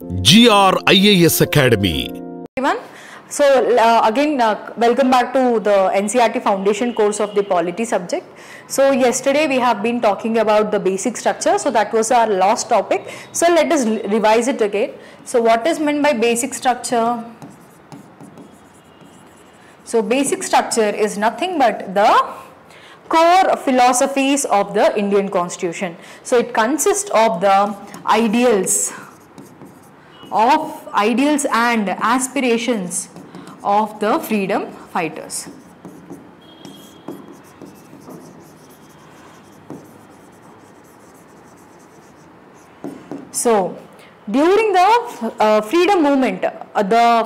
GRIAS Academy. Everyone. So again welcome back to the NCERT foundation course of the polity subject. So yesterday we have been talking about the basic structure, so that was our last topic. So let us revise it again. So what is meant by basic structure? So basic structure is nothing but the core philosophies of the Indian Constitution. So it consists of the ideals and aspirations of the freedom fighters. So during the freedom movement, the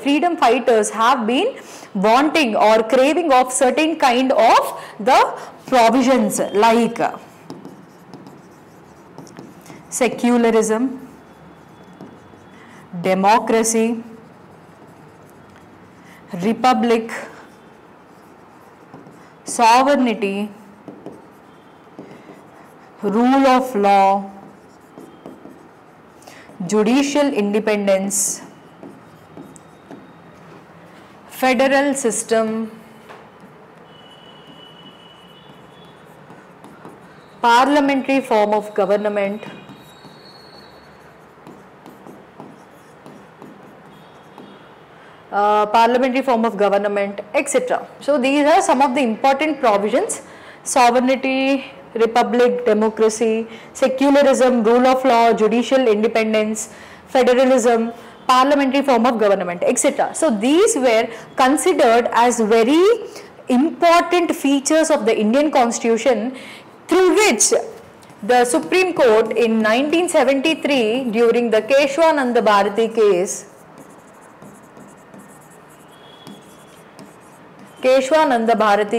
freedom fighters have been wanting or craving of certain kind of the provisions like secularism, democracy, republic, sovereignty, rule of law, judicial independence, federal system, parliamentary form of government, etc. So these are some of the important provisions: sovereignty, republic, democracy, secularism, rule of law, judicial independence, federalism, parliamentary form of government, etc. So these were considered as very important features of the Indian Constitution, through which the Supreme Court in 1973 during the Keshwananda Bharati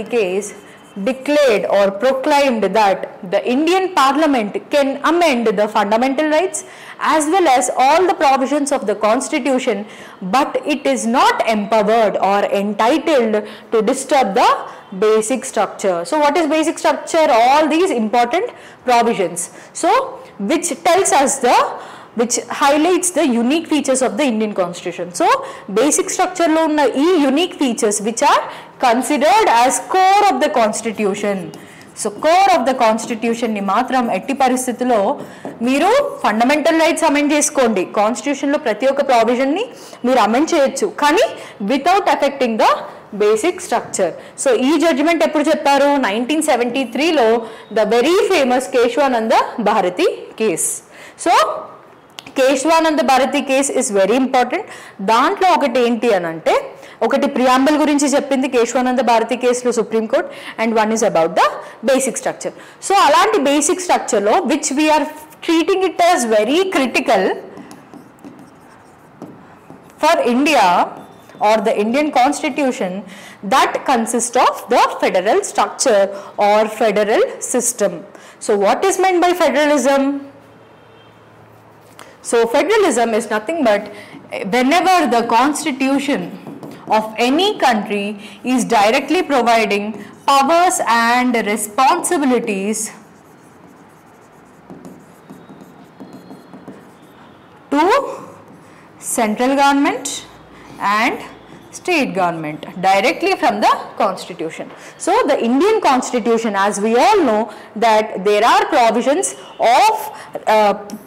case declared or proclaimed that the Indian Parliament can amend the fundamental rights as well as all the provisions of the Constitution, but it is not empowered or entitled to disturb the basic structure. So what is basic structure? All these important provisions. So which highlights the unique features of the Indian Constitution. So basic structure lo unna ee unique features which are considered as core of the Constitution. So core of the Constitution ni matram etti paristhitilo meeru fundamental rights amend cheskondi. Constitution lo prati oka provision ni meeru amend cheyochu kani without affecting the basic structure. So ee judgment eppudu chepparu 1973 lo, the very famous Keshwananda Bharati case. So Keshwananda Bharati case is very important. దాంట్లో ఒకటి ఏంటి అని అంటే, ఒకటి preamble గురించి చెప్పింది కేశవానంద భారతి కేసులో supreme court, and one is about the basic structure. So అలాంటి బేసిక్ స్ట్రక్చర్లో which we are treating it as very critical for India or the Indian Constitution, that consists of the federal structure or federal system. So what is meant by federalism? So federalism is nothing but whenever the constitution of any country is directly providing powers and responsibilities to central government and state government directly from the Constitution. So the Indian Constitution, as we all know, that there are provisions of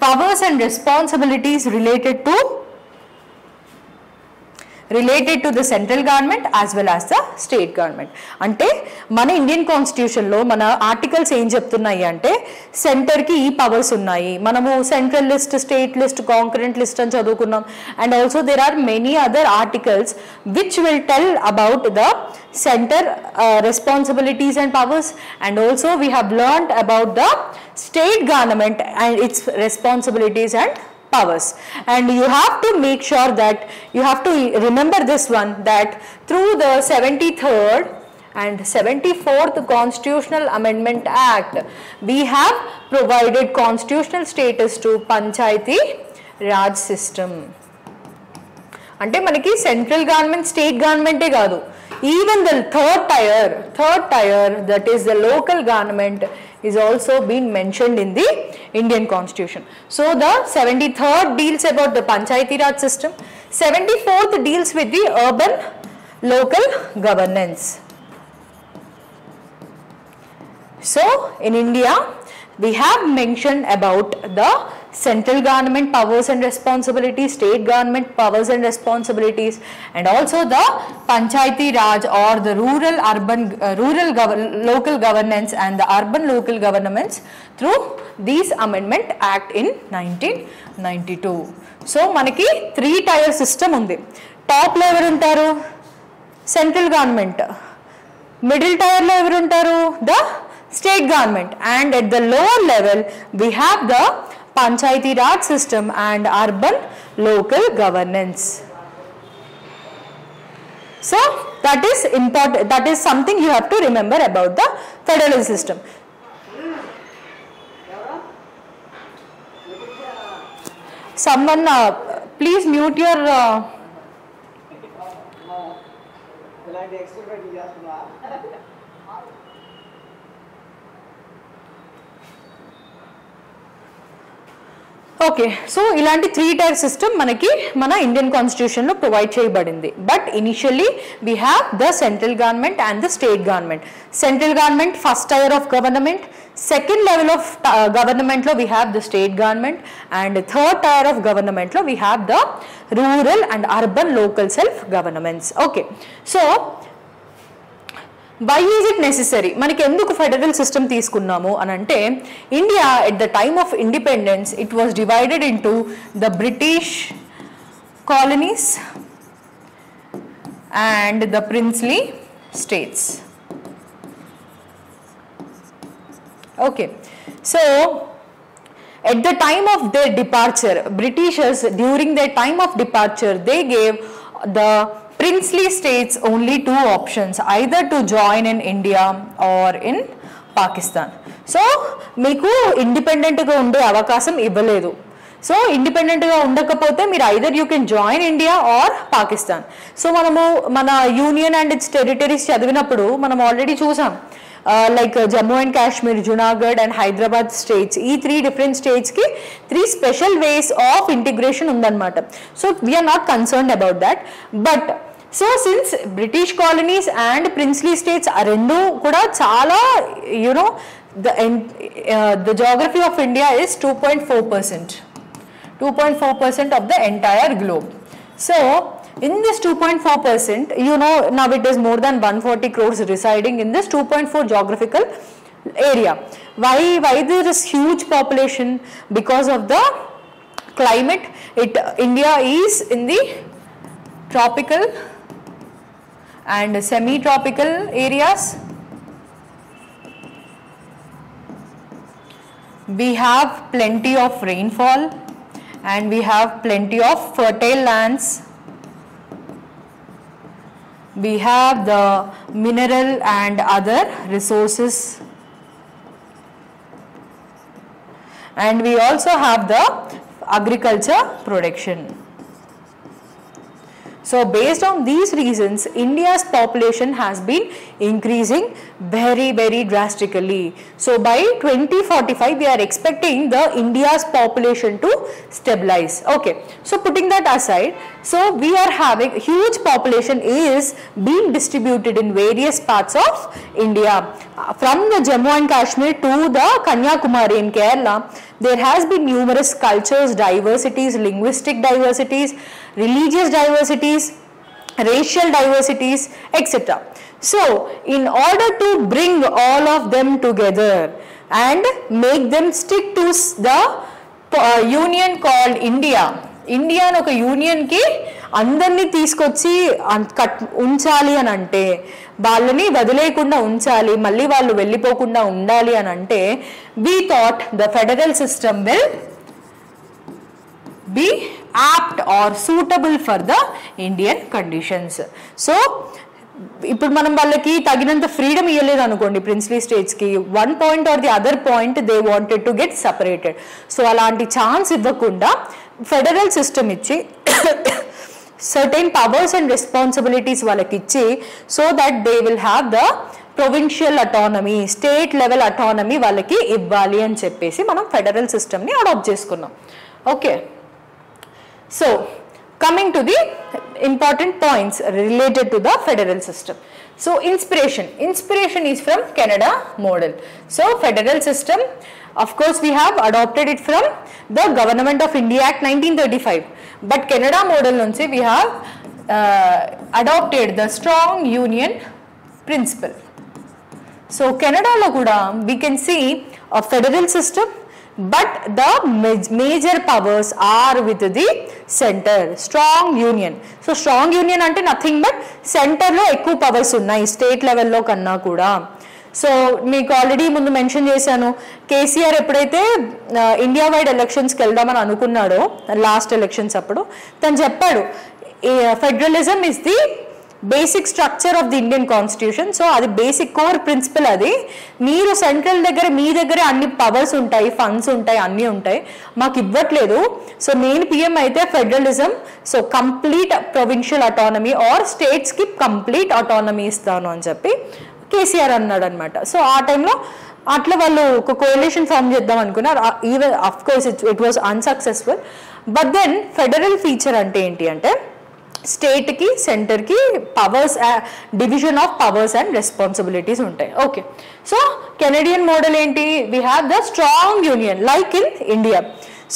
powers and responsibilities related to the central government as well as the state government. అంటే మన Indian కాన్స్టిట్యూషన్లో మన articles ఏం చెప్తున్నాయి అంటే, సెంటర్కి ఈ powers ఉన్నాయి. మనము central list, state list, concurrent list అని చదువుకున్నాం. And also there are many other articles which will tell about the center responsibilities and powers, and also we have learned about the state government and its responsibilities and powers. And you have to make sure that you have to remember this one, that through the 73rd and 74th Constitutional Amendment Act, we have provided constitutional status to Panchayati Raj system. అంటే మనకి central government, state గవర్నమెంటే కాదు, even the third tier, that is the local government, is also been mentioned in the Indian Constitution. So the 73rd deals about the Panchayati Raj system, 74th deals with the urban local governance. So in India, we have mentioned about the central government powers and responsibilities, state government powers and responsibilities, and also the Panchayati Raj or the local governance and the urban local governments through this Amendment Act in 1992. So manaki 3-tier system undi. Top lo evaru untaru? Central government. Middle tier lo evaru untaru? The state government, and at the lower level we have the Panchayati Raj system and urban local governance. So that is important, that is something you have to remember about the federal system. Someone please mute your Okay, so ilanti 3-tier system manaki mana Indian Constitution lo provide cheyabadindi. But initially we have the central government and the state government. Central government first tier of government, second level of government lo we have the state government, and third tier of government lo we have the rural and urban local self governments. Okay, so why is it necessary? మనకి ఎందుకు federal system తీసుకున్నాము అని అంటే, India at the time of independence it was divided into the British colonies and the princely states. Okay, so at the time of their departure, Britishers during their time of departure they gave the princely states only 2 options, either to join in India or in Pakistan. So meeku independent ga unde avakasam ivvaledu. So independent ga undakapothe meer either you can join India or Pakistan. So manamu mana union and its territories chadivinappudu manam already chusam. Like Jammu and Kashmir, Junagadh and Hyderabad states, ee 3 different states ki 3 special ways of integration undannamata. So we are not concerned about that. But so since British colonies and princely states are rendu kuda chaala, you know, the geography of India is 2.4%. 2.4% of the entire globe. So in this 2.4%, you know, now it is more than 140 crores residing in this 2.4 geographical area. Why there is huge population? Because of the climate. India is in the tropical and semi-tropical areas. We have plenty of rainfall and we have plenty of fertile lands. We have the mineral and other resources, and we also have the agriculture production. So based on these reasons, India's population has been increasing very drastically. So by 2045 we are expecting the India's population to stabilize. Okay, so putting that aside, so we are having huge population is being distributed in various parts of India, from the Jammu and Kashmir to the Kanyakumari in Kerala. There has been numerous cultures, diversities, linguistic diversities, religious diversities, racial diversities, etc. So in order to bring all of them together and make them stick to the union called India, India అని ఒక యూనియన్కి అందరినీ తీసుకొచ్చి ఉంచాలి అని అంటే, వాళ్ళని వదిలేయకుండా ఉంచాలి, మళ్ళీ వాళ్ళు వెళ్ళిపోకుండా ఉండాలి అని అంటే, we thought the federal system will be apt or suitable for the Indian conditions. So ఇప్పుడు మనం వాళ్ళకి తగినంత ఫ్రీడమ్ ఇవ్వలేదు అనుకోండి ప్రిన్స్లీ స్టేట్స్కి, one point or the other point they wanted to get separated. So అలాంటి ఛాన్స్ ఇవ్వకుండా ఫెడరల్ సిస్టమ్ ఇచ్చి సర్టెన్ పవర్స్ అండ్ రెస్పాన్సిబిలిటీస్ వాళ్ళకి ఇచ్చి, so that they will have the provincial autonomy, state level autonomy వాళ్ళకి ఇవ్వాలి అని చెప్పేసి మనం ఫెడరల్ సిస్టమ్ని అడాప్ట్ చేసుకున్నాం. Okay, so coming to the important points related to the federal system. So inspiration is from Canada model. So federal system, of course we have adopted it from the Government of India Act 1935, but Canada model nunchi we have adopted the strong union principle. So Canada lo kuda we can see a federal system, but the major powers are with the center, strong union. So strong union ante nothing but center lo ekku powers unnai state level lo kanna kuda. So మీకు already ముందు mention చేశాను, కేసీఆర్ ఎప్పుడైతే India wide ఎలక్షన్స్కి వెళ్దామని అనుకున్నాడో last elections అప్పుడు తను చెప్పాడు federalism is the basic structure of the Indian constitution. So అది బేసిక్ కోర్ ప్రిన్సిపల్. అది మీరు సెంట్రల్ దగ్గర మీ దగ్గర అన్ని పవర్స్ ఉంటాయి, ఫండ్స్ ఉంటాయి, అన్నీ ఉంటాయి, మాకు ఇవ్వట్లేదు. సో నేను పిఎం అయితే federalism, so complete provincial autonomy or స్టేట్స్కి కంప్లీట్ అటానమీ ఇస్తాను అని చెప్పి కేసీఆర్ అన్నాడు అనమాట. సో ఆ టైంలో అట్లా వాళ్ళు ఒక కోalition ఫామ్ చేద్దాం అనుకున్నారు. Even of course it was unsuccessful. But then federal feature అంటే ఏంటి అంటే స్టేట్కి సెంటర్కి powers, division of powers and responsibilities ఉంటాయి. ఓకే, సో కెనడియన్ మోడల్ ఏంటి, we have the strong union like in India.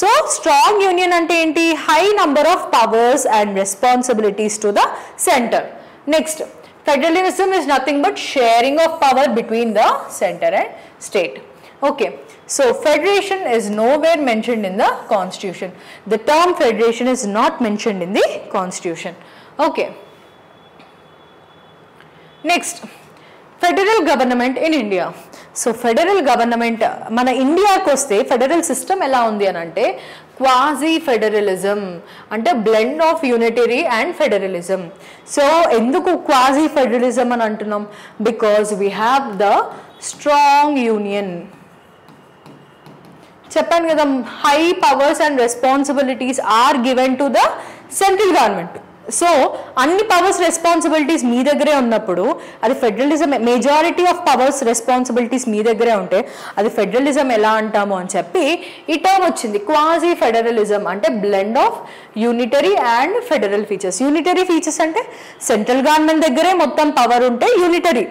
So strong union అంటే ఏంటి, high number of powers and responsibilities to the centre. Next, federalism is nothing but sharing of power between the center and state. Okay, so federation is nowhere mentioned in the constitution. The term federation is not mentioned in the constitution. Okay, next, federal government in India. So federal government మన ఇండియాకి వస్తే federal system ఎలా ఉంది అని అంటే quasi federalism, అంటే blend of unitary and federalism. So ఎందుకు quasi federalism అని అంటున్నాం, because we have the strong union. చెప్పాను కదా, high powers and responsibilities are given to the central government. So అన్ని పవర్స్ రెస్పాన్సిబిలిటీస్ మీ దగ్గరే ఉన్నప్పుడు అది federalism. Majority of powers responsibilities మీ దగ్గరే ఉంటే అది ఫెడరలిజం ఎలా అంటాము అని చెప్పి ఈ టర్మ్ వచ్చింది, క్వాజీ ఫెడరలిజం. అంటే blend of unitary and federal features. Unitary features అంటే సెంట్రల్ గవర్నమెంట్ దగ్గరే మొత్తం పవర్ ఉంటే యూనిటరీ,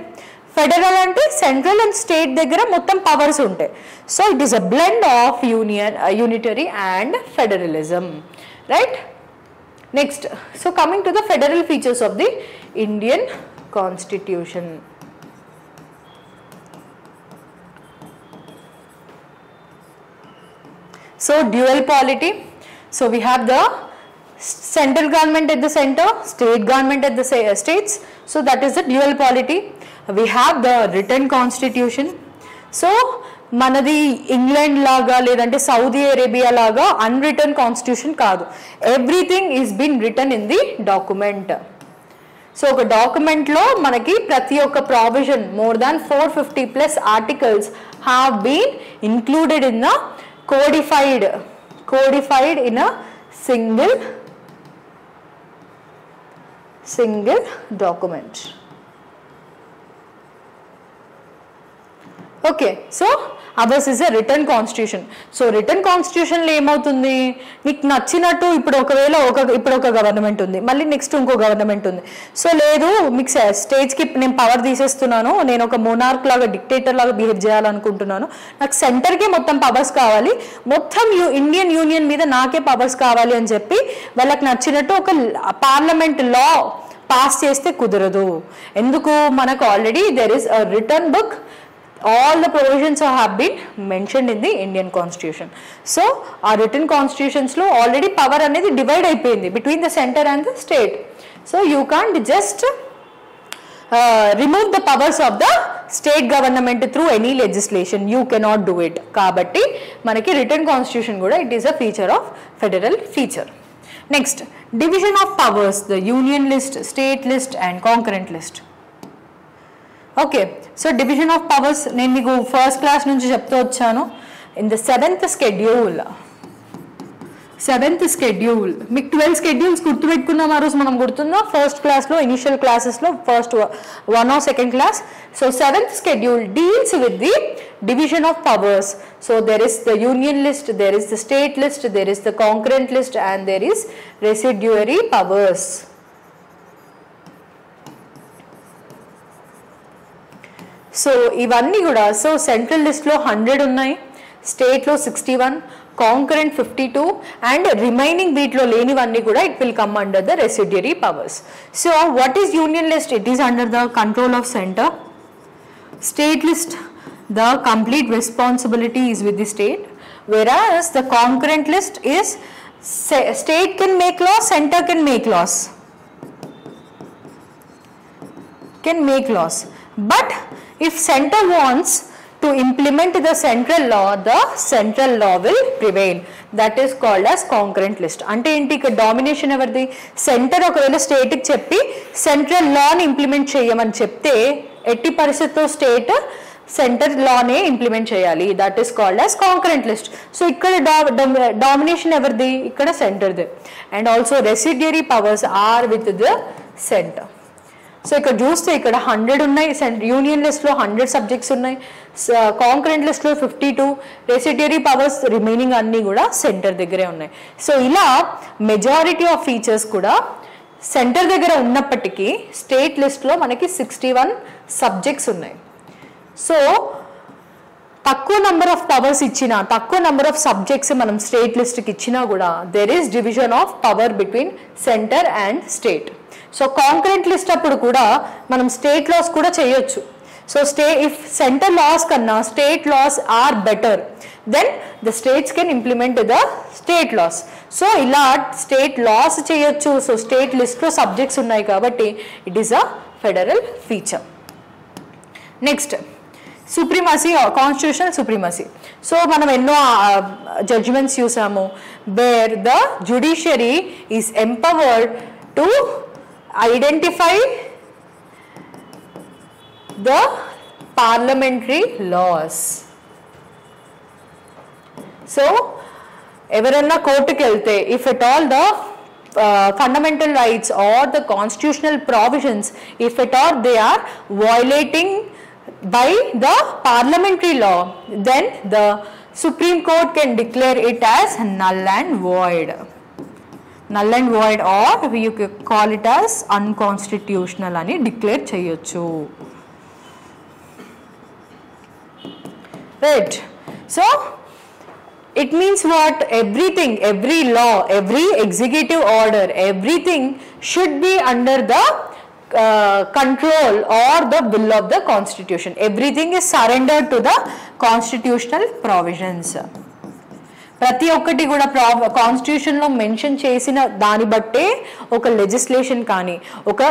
ఫెడరల్ అంటే సెంట్రల్ అండ్ స్టేట్ దగ్గర మొత్తం పవర్స్ ఉంటాయి. So it is a blend of unitary and federalism, right? Next, so coming to the federal features of the Indian Constitution. So dual polity. So we have the central government at the center, state government at the states. So that is the dual polity. We have the written constitution. So మనది England లాగా లేదంటే Saudi Arabia లాగా unwritten constitution కాదు. Everything is been written in the document. So ఒక డాక్యుమెంట్లో మనకి ప్రతి ఒక్క provision, more than 450+ articles have been included in the codified in a single document. Okay, so ours is a written constitution. So written కాన్స్టిట్యూషన్లో ఏమవుతుంది, నీకు నచ్చినట్టు ఇప్పుడు ఒకవేళ ఇప్పుడు ఒక గవర్నమెంట్ ఉంది, మళ్ళీ నెక్స్ట్ ఇంకో గవర్నమెంట్ ఉంది. సో లేదు, మీకు స్టేట్స్కి నేను పవర్ తీసేస్తున్నాను, నేను ఒక మోనార్క్ లాగా డిక్టేటర్ లాగా బిహేవ్ చేయాలనుకుంటున్నాను, నాకు సెంటర్కే మొత్తం పవర్స్ కావాలి, మొత్తం ఇండియన్ యూనియన్ మీద నాకే పవర్స్ కావాలి అని చెప్పి వాళ్ళకి నచ్చినట్టు ఒక పార్లమెంట్ లా పాస్ చేస్తే కుదరదు. ఎందుకు, మనకు already there is a return book. All the provisions have been mentioned in the Indian Constitution. So our written constitutions lo already power anedi divide అయిపోయింది between the center and the state. So you can't just remove the powers of the state government through any legislation. You cannot do it. కాబట్టి మనకి written constitution కూడా it is a feature of federal feature. Next, division of powers, the union list, state list and concurrent list. Okay, so division of powers నేను మీకు first class నుంచి చెప్తూ వచ్చాను. In the 7th schedule 7th schedule. మీకు 12 schedules గుర్తుపెట్టుకున్నాం ఆ రోజు మనం గుర్తుందా ఫస్ట్ క్లాస్లో ఇనిషియల్ క్లాసెస్లో first 1 or 2nd class. So 7th schedule deals with the division of powers. So there is the union list, there is the state list, there is the concurrent list and there is residuary powers. So ఇవన్నీ కూడా so central లిస్ట్లో 100 ఉన్నాయి, స్టేట్లో 61, concurrent 52 and remaining వీటిలో లేనివన్నీ కూడా it will come under the residuary powers. So what is union list? It is under the control of centre. State list the complete responsibility is with the state, whereas the concurrent list is state can make laws, center can make laws, but if center wants to implement the central law will prevail. That is called as concurrent list. అంటే ఏంటి ఇక్కడ domination ఎవరిది? Centre ఒకవేళ state కి చెప్పి central లాని implement చేయమని చెప్తే ఎట్టి పరిస్థితుల్లో స్టేట్ సెంటర్ లానే ఇంప్లిమెంట్ చేయాలి. That is called as concurrent list. So ఇక్కడ డామినేషన్ ఎవరిది? ఇక్కడ సెంటర్ది. And also residuary powers are with the centre. So ఇక్కడ చూస్తే ఇక్కడ 100 ఉన్నాయి, యూనియన్ లిస్ట్లో 100 సబ్జెక్ట్స్ ఉన్నాయి, కాంకరెంట్ లిస్ట్లో 52, రెసిడ్యూరీ పవర్స్ రిమైనింగ్ అన్నీ కూడా సెంటర్ దగ్గరే ఉన్నాయి. సో ఇలా మెజారిటీ ఆఫ్ ఫీచర్స్ కూడా సెంటర్ దగ్గర ఉన్నప్పటికీ స్టేట్ లిస్ట్లో మనకి 61 సబ్జెక్ట్స్ ఉన్నాయి. సో తక్కువ నెంబర్ ఆఫ్ పవర్స్ ఇచ్చినా, తక్కువ నెంబర్ ఆఫ్ సబ్జెక్ట్స్ మనం స్టేట్ లిస్ట్కి ఇచ్చినా కూడా there is division of power between centre and state. So concurrent list అప్పుడు కూడా మనం స్టేట్ లాస్ కూడా చేయొచ్చు. సో ఇఫ్ సెంటర్ లాస్ కన్నా state laws are better, then the states can implement the state laws. So ఇలా state laws చేయొచ్చు. So state లిస్ట్లో subjects ఉన్నాయి కాబట్టి it is a federal feature. Next supremacy, constitutional supremacy. So మనం ఎన్నో judgements చూసాము where the judiciary is empowered to identify the parliamentary laws. So ఎవరన్నా కోర్టుకి వెళ్తే if at all the fundamental rights or the constitutional provisions, if at all they are violating by the parliamentary law, then the Supreme Court can declare it as null and void. Null and void, or you can call it as unconstitutional ani declare cheyochu. Right. So it means what? Everything, every law, every executive order, everything should be under the control or the will of the constitution. Everything is surrendered to the constitutional provisions. ప్రతి ఒక్కటి కూడా కాన్స్టిట్యూషన్లో mention చేసిన దాన్ని బట్టే ఒక legislation కానీ, ఒక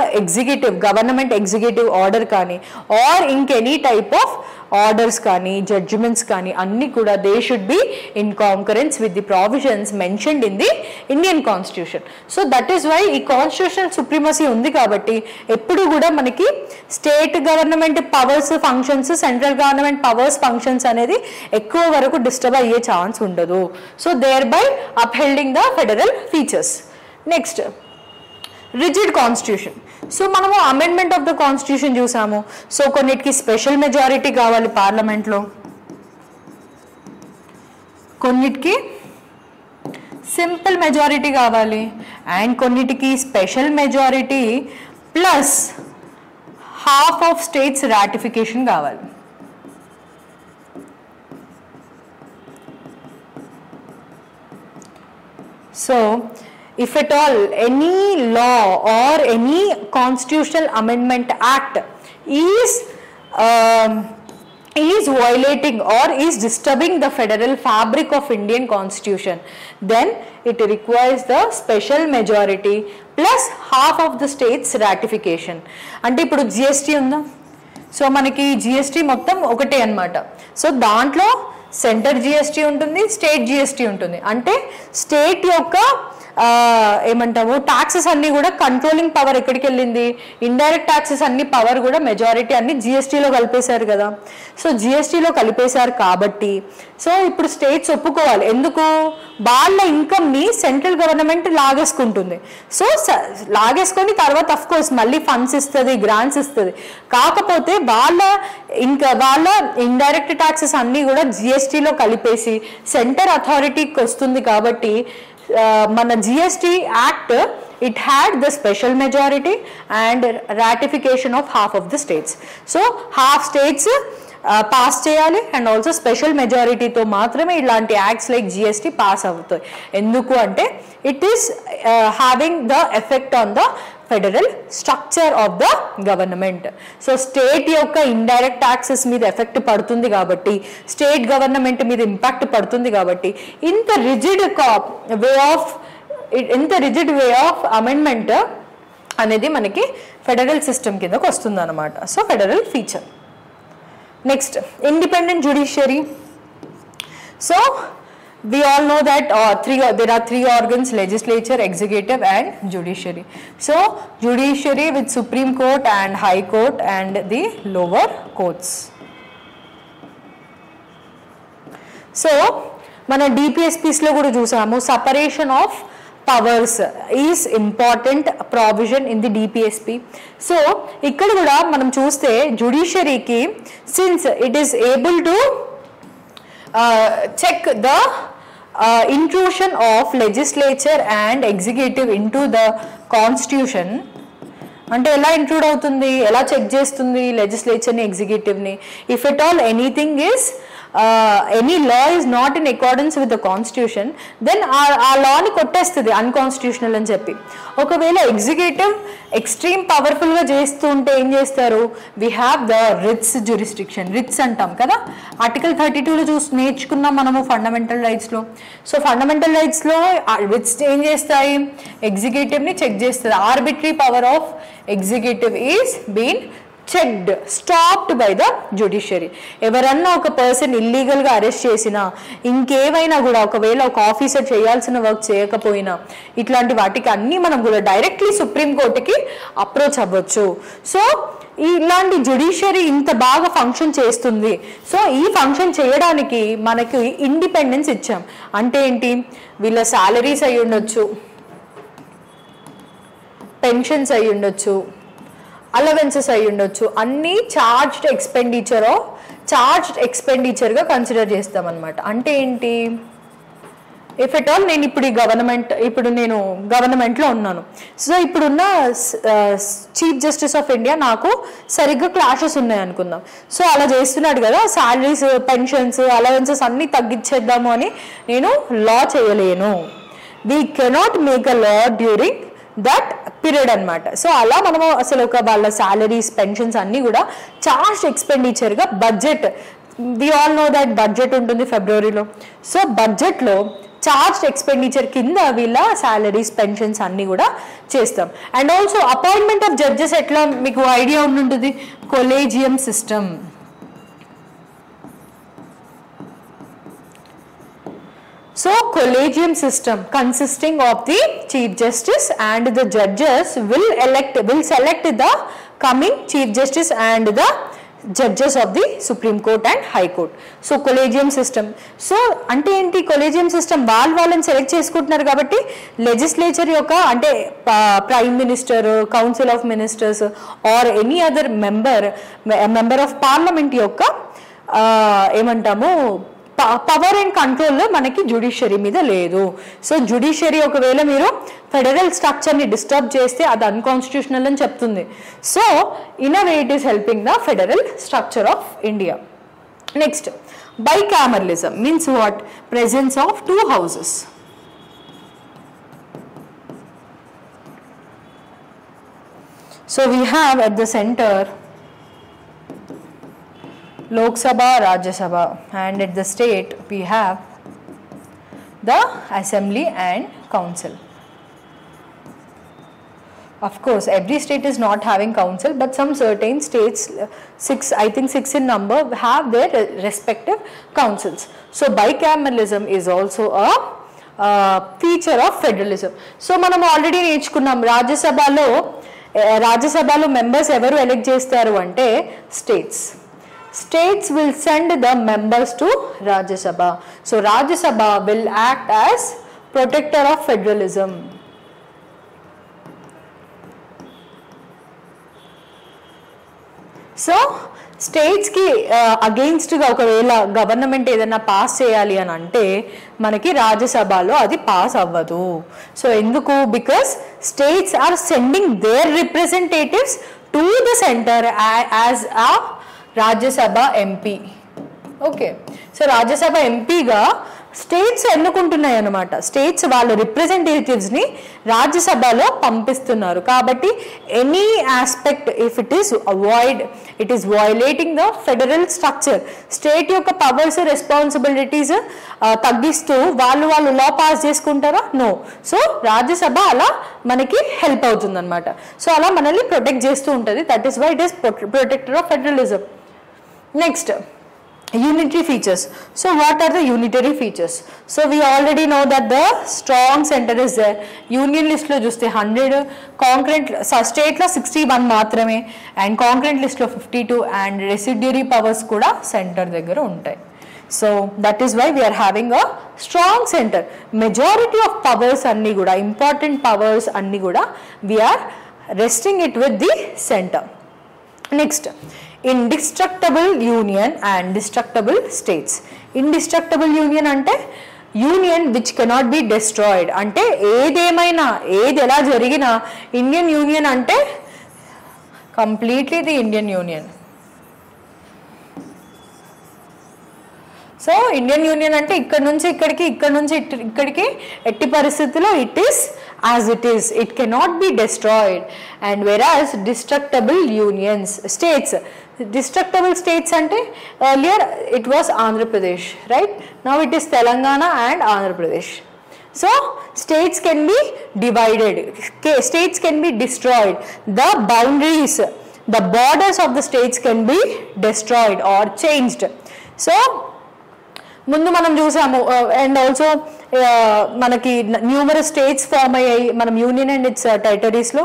గవర్నమెంట్ ఎగ్జిక్యూటివ్ ఆర్డర్ కానీ, ఆర్ ఇంకెనీ టైప్ ఆఫ్ ఆర్డర్స్ కానీ, జడ్జిమెంట్స్ కానీ అన్నీ కూడా they should be in concurrence with the provisions mentioned in the Indian constitution. So that is why ఈ కాన్స్టిట్యూషనల్ సుప్రీమసీ ఉంది కాబట్టి ఎప్పుడు కూడా మనకి state government powers functions, central government powers functions అనేది ఎక్కువ వరకు డిస్టర్బ్ అయ్యే ఛాన్స్ ఉండదు. So thereby upholding the federal features. Next, rigid constitution. So మనము అమెండ్మెంట్ ఆఫ్ ద కాన్స్టిట్యూషన్ చూసాము. సో కొన్నిటికి స్పెషల్ మెజారిటీ కావాలి పార్లమెంట్లో, కొన్నిటికి సింపుల్ మెజారిటీ కావాలి, అండ్ కొన్నిటికి special majority plus half of states ratification కావాలి. So if at all any law or any constitutional amendment act is violating or is disturbing the federal fabric of Indian constitution, then it requires the special majority plus half of the states ratification. అంటే ఇప్పుడు GST ఉందా, so మనకి GST మొత్తం ఒకటే అన్నమాట. So దాంట్లో centre GST ఉంటుంది, state GST ఉంటుంది. అంటే స్టేట్ యొక్క ఏమంటాము ట్యాక్సెస్ అన్ని కూడా కంట్రోలింగ్ పవర్ ఎక్కడికి వెళ్ళింది, ఇండైరెక్ట్ ట్యాక్సెస్ అన్ని పవర్ కూడా మెజారిటీ అన్ని జిఎస్టీలో కలిపేశారు కదా. సో జిఎస్టీలో కలిపేశారు కాబట్టి సో ఇప్పుడు స్టేట్స్ ఒప్పుకోవాలి, ఎందుకు వాళ్ళ ఇన్కమ్ని సెంట్రల్ గవర్నమెంట్ లాగేసుకుంటుంది. సో లాగేసుకొని తర్వాత అఫ్ కోర్స్ మళ్ళీ ఫండ్స్ ఇస్తుంది, గ్రాంట్స్ ఇస్తుంది. కాకపోతే వాళ్ళ ఇండైరెక్ట్ ట్యాక్సెస్ అన్నీ కూడా జిఎస్టీలో కలిపేసి సెంటర్ అథారిటీకి వస్తుంది. కాబట్టి మన GST act it had the special majority and ratification of half of the states. So half states pass చేయాలి అండ్ ఆల్సో స్పెషల్ మెజారిటీతో మాత్రమే ఇలాంటి యాక్ట్స్ లైక్ జిఎస్టీ పాస్ అవుతాయి. ఎందుకు అంటే it is having the effect on the federal structure of the government. So state యొక్క indirect taxes మీద effect పడుతుంది కాబట్టి, స్టేట్ గవర్నమెంట్ మీద ఇంపాక్ట్ పడుతుంది కాబట్టి ఇంత రిజిడ్ వే ఆఫ్ అమెండ్మెంట్ అనేది మనకి ఫెడరల్ సిస్టమ్ కిందకు వస్తుంది అనమాట. So federal feature. Next independent judiciary. So we all know that there are three organs: legislature, executive and judiciary. So judiciary with Supreme Court and High Court and the lower courts. So మన DPSPs లో కూడా చూసాము separation of powers is important provision in the DPSP. So ఇక్కడ కూడా మనం చూస్తే జుడిషియరీకి since it is able to check the intrusion of legislature and executive into the constitution. అంటే ఎలా ఇంట్రూడ్ అవుతుంది, ఎలా చెక్ చేస్తుంది లెజిస్లేచర్ని, ఎగ్జిక్యూటివ్ని? If at all anything is any law is not in accordance with the constitution, then ఆ లాని కొట్టేస్తుంది అన్కాన్స్టిట్యూషనల్ అని చెప్పి. ఒకవేళ ఎగ్జిక్యూటివ్ ఎక్స్ట్రీమ్ పవర్ఫుల్గా చేస్తూ ఉంటే ఏం చేస్తారు? We have the writs jurisdiction. Writs అంటాం కదా, ఆర్టికల్ 32లో నేర్చుకున్నాం మనము ఫండమెంటల్ రైట్స్లో. సో ఫండమెంటల్ రైట్స్లో రిట్స్ ఏం చేస్తాయి? ఎగ్జిక్యూటివ్ని చెక్ చేస్తుంది. Arbitrary power of executive is been checked, stopped by the judiciary. ఎవరన్నా ఒక పర్సన్ ఇల్లీగల్గా అరెస్ట్ చేసినా, ఇంకేమైనా కూడా ఒకవేళ ఒక ఆఫీసర్ చేయాల్సిన వర్క్ చేయకపోయినా, ఇట్లాంటి వాటికి అన్నీ మనం కూడా డైరెక్ట్లీ సుప్రీంకోర్టుకి అప్రోచ్ అవ్వచ్చు. సో ఇలాంటి జ్యుడిషియరీ ఇంత బాగా ఫంక్షన్ చేస్తుంది. సో ఈ ఫంక్షన్ చేయడానికి మనకి ఇండిపెండెన్స్ ఇచ్చాం. అంటే ఏంటి? వీళ్ళ శాలరీస్ అయి ఉండొచ్చు, పెన్షన్స్ అయి ఉండొచ్చు, అలవెన్సెస్ అయి ఉండొచ్చు, అన్నీ చార్జ్డ్ ఎక్స్పెండిచర్గా కన్సిడర్ చేస్తామన్నమాట. అంటే ఏంటి? ఇఫ్ ఎట్ ఆల్ నేను ఇప్పుడు నేను గవర్నమెంట్లో ఉన్నాను. సో ఇప్పుడున్న చీఫ్ జస్టిస్ ఆఫ్ ఇండియా నాకు సరిగ్గా క్లాషెస్ ఉన్నాయి అనుకుందాం. సో అలా చేస్తున్నాడు కదా, శాలరీస్, పెన్షన్స్, అలవెన్సెస్ అన్నీ తగ్గించేద్దాము అని నేను లా చేయలేను. We cannot make a law during that period అనమాట. సో అలా మనము అసలు వాళ్ళ శాలరీస్, పెన్షన్స్ అన్నీ కూడా చార్జ్ ఎక్స్పెండిచర్గా budget, we all know that budget ఉంటుంది ఫిబ్రవరిలో. సో బడ్జెట్లో చార్జ్ ఎక్స్పెండిచర్ కింద వీళ్ళ శాలరీస్, పెన్షన్స్ అన్నీ కూడా చేస్తాం. And also appointment of judges ఎట్లా మీకు ఐడియా ఉంటుంది? Collegium system. So collegium system consisting of the chief justice and the judges will select the coming chief justice and the judges of the Supreme Court and High Court. So collegium system. So అంటే ఏంటి? collegium system వాళ్ళని select చేసుకుంటున్నారు కాబట్టి legislature యొక్క అంటే prime minister, council of ministers or any other member of parliament యొక్క ఏమంటాము power and control మనకి జ్యుడిషియరీ మీద లేదు. సో జ్యుడిషియరీ ఒకవేళ మీరు ఫెడరల్ స్ట్రక్చర్ని డిస్టర్బ్ చేస్తే అది అన్కాన్స్టిట్యూషనల్ అని చెప్తుంది. So in a way it is helping the federal structure of India. Next bicameralism means what? Presence of two houses. So we have at the centre Lok Sabha, Rajya Sabha, and at the state we have the Assembly and Council. Of course, every state is not having council, but some certain states, six in number, have their respective councils. So bicameralism is also a feature of federalism. So మనం already నేర్చుకున్నాం, రాజ్యసభలో members ఎవరు elect చేస్తారు అంటే states. States will send the members to Rajya Sabha. So Rajya Sabha will act as protector of federalism. So స్టేట్స్కి అగెయిన్స్ట్గా ఒకవేళ government ఏదైనా పాస్ చేయాలి అని అంటే మనకి రాజ్యసభలో అది పాస్ అవ్వదు. సో ఎందుకు? Because states are sending their representatives to the center as a Rajya Sabha MP. Okay, so Rajya Sabha ఎంపీగా స్టేట్స్ ఎన్నుకుంటున్నాయి అన్నమాట. స్టేట్స్ వాళ్ళ రిప్రజెంటేటివ్స్ని రాజ్యసభలో పంపిస్తున్నారు. కాబట్టి any aspect if it is violating the federal structure, state యొక్క పవర్స్ రెస్పాన్సిబిలిటీస్ తగ్గిస్తూ వాళ్ళు లా పాస్ చేసుకుంటారా? నో. సో రాజ్యసభ అలా మనకి హెల్ప్ అవుతుంది అనమాట. సో అలా మనల్ని ప్రొటెక్ట్ చేస్తూ ఉంటుంది. That is why it is protector of federalism. Next, unitary features. So what are the unitary features? So we already know that the strong center is there. Union list lo chuste 100, concurrent state lo 61 మాత్రమే, and concurrent list lo 52, and residuary powers kuda center దగ్గర ఉంటాయి. So that is why we are having a strong center. Majority of powers anni kuda, important powers anni kuda we are resting it with the center. Next, indestructible union and destructible states. Indestructible union ante union which cannot be destroyed. ante ఏదేమైనా ఏది ఎలా జరిగినా Indian union అంటే completely the Indian union. So Indian union అంటే ఇక్కడ నుంచి ఇక్కడికి, ఇక్కడ నుంచి ఇక్కడికి ఎట్టి పరిస్థితుల్లో it is as it is, it cannot be destroyed. And whereas destructible unions, states, destructible states ante earlier it was Andhra Pradesh, right? Now it is Telangana and Andhra Pradesh. So states can be divided, states can be destroyed, the boundaries, the borders of the states can be destroyed or changed. So ముందు మనం చూసాము, and also మనకి numerous states form అయ్యాయి. మనం union and its టెరిటరీస్లో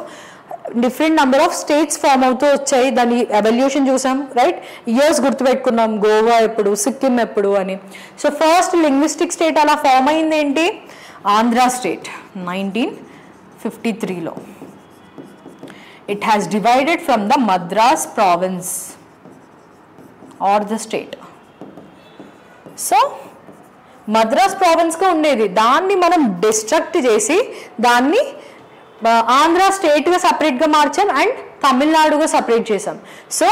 different number of states form అవుతూ వచ్చాయి. దాని ఎవల్యూషన్ చూసాం, రైట్? ఇయర్స్ గుర్తుపెట్టుకున్నాం, గోవా ఎప్పుడు, సిక్కిం ఎప్పుడు అని. సో ఫస్ట్ లింగ్విస్టిక్ స్టేట్ అలా ఫామ్ అయింది ఏంటి? ఆంధ్ర స్టేట్ 1953లో. It has divided from the Madras province or the state. So Madras ప్రావిన్స్గా ఉండేది, దాన్ని మనం డిస్ట్రక్ట్ చేసి దాన్ని ఆంధ్ర స్టేట్గా సపరేట్గా మార్చాం అండ్ తమిళనాడుగా సపరేట్ చేసాం. So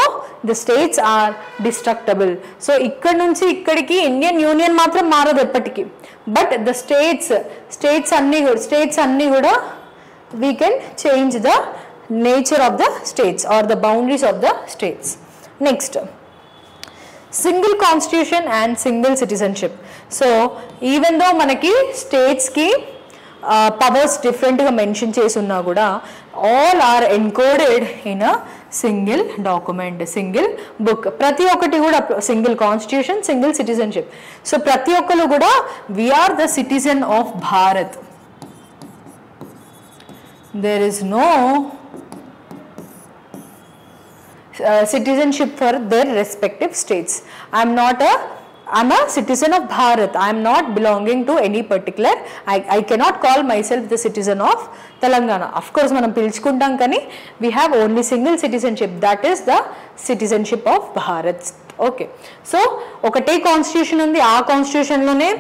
the states are destructible. So ఇక్కడ నుంచి ఇక్కడికి ఇండియన్ యూనియన్ మాత్రం మారదు ఎప్పటికీ, బట్ ద స్టేట్స్ అన్నీ కూడా we can change the nature of the states or the boundaries of the states. Next, single constitution and single citizenship. So even though మనకి స్టేట్స్కి పవర్స్ డిఫరెంట్గా మెన్షన్ చేసి ఉన్నా కూడా all are encoded in a single document, single book. ప్రతి ఒక్కటి కూడా single constitution, single citizenship. So ప్రతి ఒక్కరు కూడా we are the citizen of Bharat. There is no citizenship for their respective states. I'm a citizen of Bharat. I am not belonging to any particular, I cannot call myself the citizen of Telangana. Of course manam pilchukuntam kani we have only single citizenship, that is the citizenship of Bharat. Okay, so ఒకటే constitution ఉంది, ఆ constitution లోనే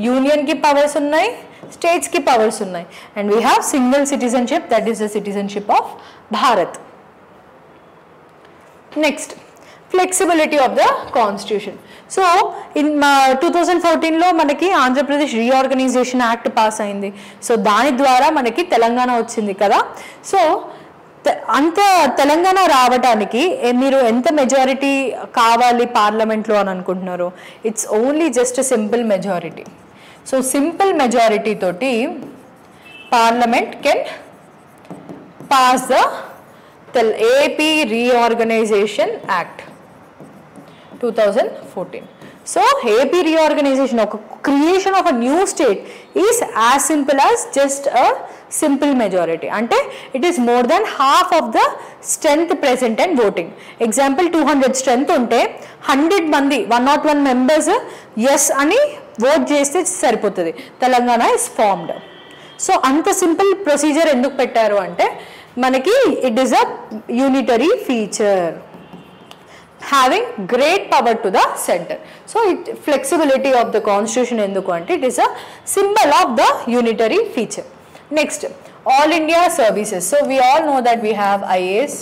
union కి powers ఉన్నాయి, states కి powers ఉన్నాయి, and we have single citizenship, that is the citizenship of Bharat. Next, flexibility of the constitution. So in 2014లో మనకి Andhra Pradesh reorganisation act pass అయింది. సో దాని ద్వారా మనకి తెలంగాణ వచ్చింది కదా. సో అంత తెలంగాణ రావడానికి మీరు ఎంత మెజారిటీ కావాలి పార్లమెంట్లో అని అనుకుంటున్నారు? It's only just simple majority. So simple majority తోటి parliament can pass the AP Reorganization Act 2014. So AP reorganization, creation of a new state is as simple as just a simple majority. Ante it is more than half of the strength present and voting. Example 200 strength unte 100 mandi 101 members yes ani vote cheste saripotadi, Telangana is formed. So anta simple procedure enduku pettaru ante manaki it is a unitary feature having great power to the center. So flexibility of the constitution enduku ante it is a symbol of the unitary feature. Next, all India services. So we all know that we have IAS,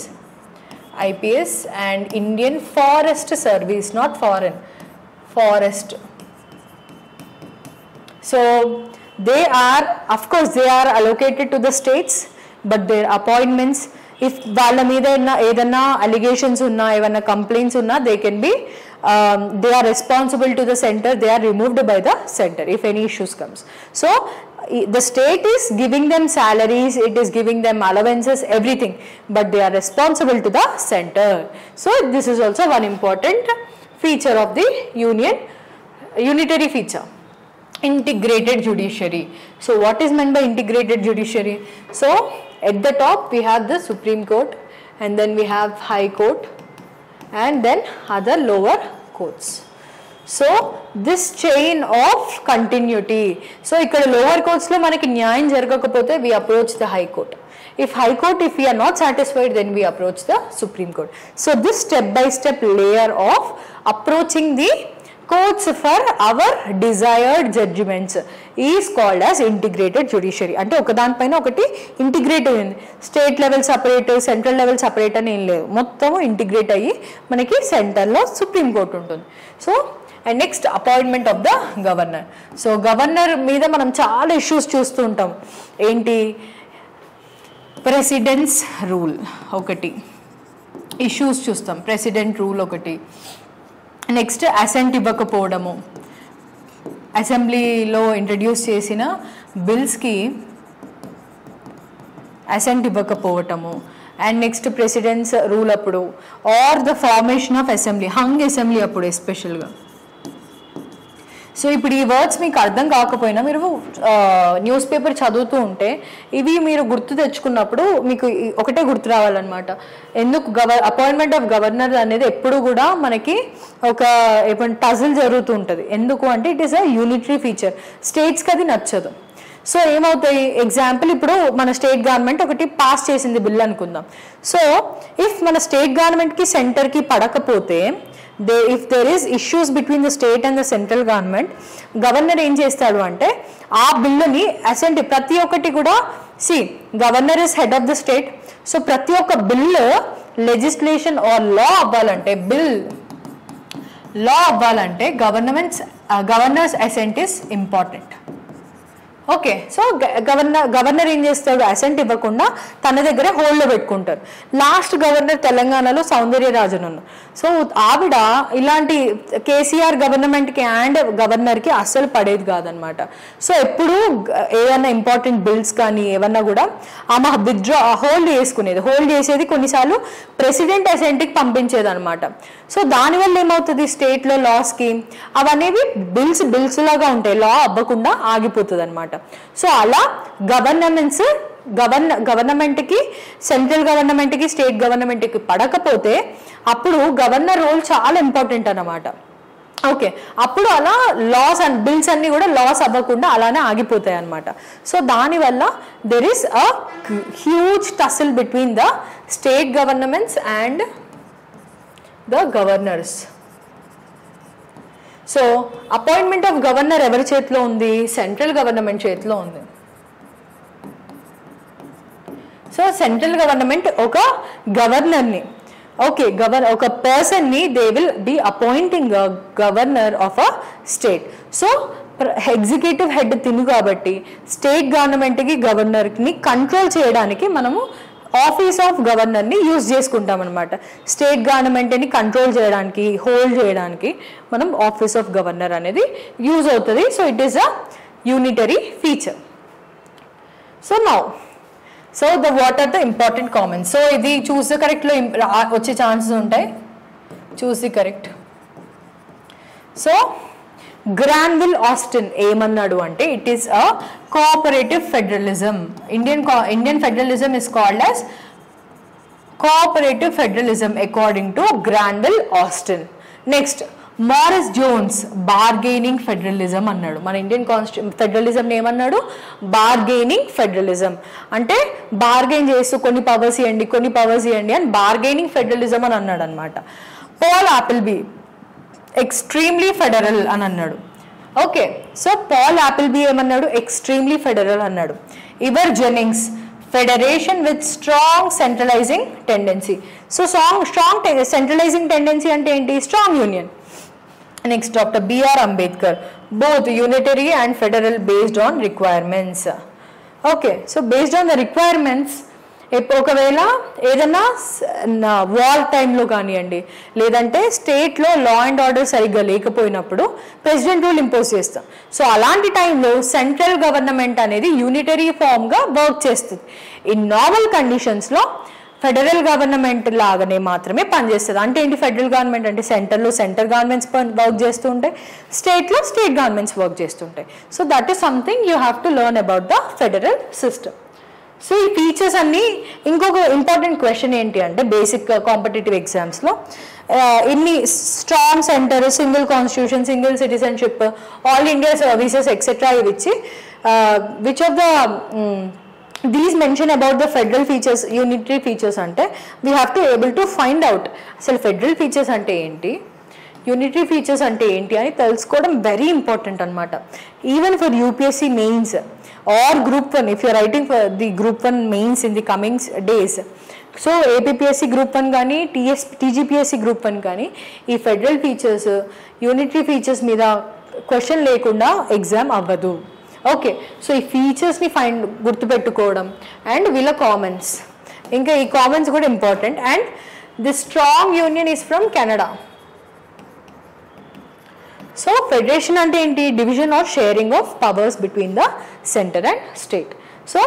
IPS and Indian Forest Service, not foreign, forest. So they are, of course they are allocated to the states, but their appointments, if వాళ్ళ మీద ఏదన్నా allegations ఉన్నా ఏదన్నా complaints ఉన్నా they can be they are responsible to the center, they are removed by the center if any issues comes. So the state is giving them salaries, it is giving them allowances, everything, but they are responsible to the center. So this is also one important feature of the union, unitary feature. Integrated judiciary. So what is meant by integrated judiciary? So at the top we have the Supreme Court, and then we have High Court, and then other lower courts. So this chain of continuity. So ikkada lower courts lo manaki nyayam jaragakapothe we approach the High Court. If High Court, if we are not satisfied, then we approach the Supreme Court. So this step by step layer of approaching the courts for our desired judgments is called as integrated judiciary. అంటే ఒకదాని పైన ఒకటి integrate అయ్యింది, state level separate central level separate అని ఏం లేదు, మొత్తము integrate అయ్యి మనకి సెంటర్లో సుప్రీం కోర్ట్ ఉంటుంది. So and next appointment of the governor. So governor మీద మనం చాలా ఇష్యూస్ చూస్తూ ఉంటాం. ఏంటి, ప్రెసిడెంట్స్ రూల్ ఒకటి ఇష్యూస్ చూస్తాం, ప్రెసిడెంట్ రూల్ ఒకటి. నెక్స్ట్ అసెంట్ ఇవ్వకపోవడము, అసెంబ్లీలో ఇంట్రడ్యూస్ చేసిన బిల్స్కి అసెంట్ ఇవ్వకపోవటము. అండ్ నెక్స్ట్ ప్రెసిడెంట్స్ రూల్ అప్పుడు or the formation of assembly, hung assembly అప్పుడు ఎస్పెషల్గా. సో ఇప్పుడు ఈ వర్డ్స్ మీకు అర్థం కాకపోయినా మీరు న్యూస్ పేపర్ చదువుతూ ఉంటే ఇవి మీరు గుర్తు తెచ్చుకున్నప్పుడు మీకు ఒకటే గుర్తు రావాలన్నమాట. ఎందుకు అపాయింట్మెంట్ ఆఫ్ గవర్నర్ అనేది ఎప్పుడు కూడా మనకి ఒక పజిల్ జరుగుతూ ఉంటుంది. ఎందుకు అంటే it is a unitary feature, స్టేట్స్కి అది నచ్చదు. సో ఏమవుతాయి, ఎగ్జాంపుల్ ఇప్పుడు మన స్టేట్ గవర్నమెంట్ ఒకటి పాస్ చేసింది బిల్ అనుకుందాం. సో ఇఫ్ మన స్టేట్ గవర్నమెంట్కి సెంటర్కి పడకపోతే, if there is issues between the state and the central government, governor ఏం చేస్తాడు అంటే ఆ బిల్లుని అసెంట్ ప్రతి ఒక్కటి కూడా governor is head of the state. So ప్రతి ఒక్క బిల్లు లెజిస్లేషన్ ఆర్ లా అవ్వాలంటే, బిల్ లా అవ్వాలంటే governor's assent is important. Okay, so governor ఏం చేస్తాడు, అసెంట్ ఇవ్వకుండా తన దగ్గర హోల్డ్లో పెట్టుకుంటారు. లాస్ట్ గవర్నర్ తెలంగాణలో సౌందర్యరాజన్ ఉన్నారు. సో ఆవిడ ఇలాంటి కేసీఆర్ గవర్నమెంట్కి అండ్ గవర్నర్కి అస్సలు పడేది కాదనమాట. సో ఎప్పుడు ఏదైనా ఇంపార్టెంట్ బిల్స్ కానీ ఏమన్నా కూడా ఆమె హోల్డ్ చేసుకునేది, హోల్డ్ చేసేది, కొన్నిసార్లు ప్రెసిడెంట్ అసెంట్కి పంపించేది అనమాట. సో దానివల్ల ఏమవుతుంది, స్టేట్లో లాస్కి అవనేవి బిల్స్ లాగా ఉంటాయి, లా అవ్వకుండా ఆగిపోతుంది అనమాట. సో అలా గవర్నమెంట్కి, సెంట్రల్ గవర్నమెంట్కి, స్టేట్ గవర్నమెంట్కి పడకపోతే అప్పుడు గవర్నర్ రోల్ చాలా ఇంపార్టెంట్ అన్నమాట. ఓకే, అప్పుడు అలా లాస్ అండ్ బిల్స్ అన్ని కూడా లాస్ అవ్వకుండా అలానే ఆగిపోతాయి అన్నమాట. సో దానివల్ల there is a huge tussle between the state governments and the governors. So appointment of governor ఎవరి చేతిలో ఉంది, సెంట్రల్ గవర్నమెంట్ చేతిలో ఉంది. సో సెంట్రల్ గవర్నమెంట్ ఒక గవర్నర్ని, ఓకే, ఒక పర్సన్ని they will be appointing governor of a state. So executive head తిను కాబట్టి స్టేట్ గవర్నమెంట్కి, గవర్నర్ని కంట్రోల్ చేయడానికి మనము ఆఫీస్ ఆఫ్ గవర్నర్ని యూజ్ చేసుకుంటాం అనమాట. స్టేట్ గవర్నమెంట్ని కంట్రోల్ చేయడానికి, హోల్డ్ చేయడానికి మనం ఆఫీస్ ఆఫ్ గవర్నర్ అనేది యూజ్ అవుతుంది. So it is a unitary feature. So now what are the important comments. So ఇది చూస్ ద కరెక్ట్లో వచ్చే ఛాన్సెస్ ఉంటాయి. Choose the correct. So Granville Austin ఏమన్నాడు అంటే it is a cooperative federalism. Indian federalism is called as cooperative federalism according to Granville Austin. Next Morris Jones bargaining federalism అన్నాడు. మన Indian federalism ఏమన్నాడు? Bargaining federalism అంటే bargain చేస్తూ కొన్ని powers ఇవ్వండి అని బార్గెయినింగ్ ఫెడరలిజం అని అన్నాడు అనమాట. పాల్ ఆపిల్బీ ఎక్స్ట్రీమ్లీ ఫెడరల్ అని అన్నాడు. ఓకే, సో పాల్ ఆపిల్బీ ఏమన్నాడు? ఎక్స్ట్రీమ్లీ ఫెడరల్ అన్నాడు. Ivor Jennings federation with strong centralising tendency. So strong centralising tendency అంటే ఏంటి? Strong union. Next doctor B R Ambedkar both unitary and federal based on requirements. Okay, so based on the requirements ఒకవేళ ఏదైనా war టైంలో కానివ్వండి లేదంటే స్టేట్లో law and order సరిగ్గా లేకపోయినప్పుడు president rule impose చేస్తాం. సో అలాంటి టైంలో సెంట్రల్ గవర్నమెంట్ అనేది యూనిటరీ ఫామ్గా వర్క్ చేస్తుంది. ఇన్ నార్మల్ కండిషన్స్లో ఫెడరల్ గవర్నమెంట్ లాగానే మాత్రమే పనిచేస్తుంది. అంటే ఏంటి ఫెడరల్ గవర్నమెంట్ అంటే సెంటర్లో సెంటర్ గవర్నమెంట్స్ వర్క్ చేస్తూ ఉంటాయి, స్టేట్లో స్టేట్ గవర్నమెంట్స్ వర్క్ చేస్తుంటాయి. So that is something you have to learn about the federal system. So ఈ ఫీచర్స్ అన్నీ ఇంకొక ఇంపార్టెంట్ క్వశ్చన్ ఏంటి అంటే బేసిక్ కాంపిటేటివ్ ఎగ్జామ్స్లో ఇన్ని strong centre, single constitution, single citizenship, all India services etcetera ఇవి ఇచ్చి which of the these mention about the federal features, unitary features అంటే we have to able to find out అసలు federal features అంటే ఏంటి, unitary features అంటే ఏంటి అని తెలుసుకోవడం వెరీ ఇంపార్టెంట్ అనమాట. Even for UPSC mains or group 1 if you are writing for the group 1 mains in the coming days. So APPSC group 1 gaani TGPSC group 1 gaani ee federal features unitary features meeda question lekunda exam avvadu. Okay, so ee features ni find gurtu pettukodam and villa comments inka ee comments kuda important. And this strong union is from Canada. So federation ante enti? Division or sharing of powers between the center and state. So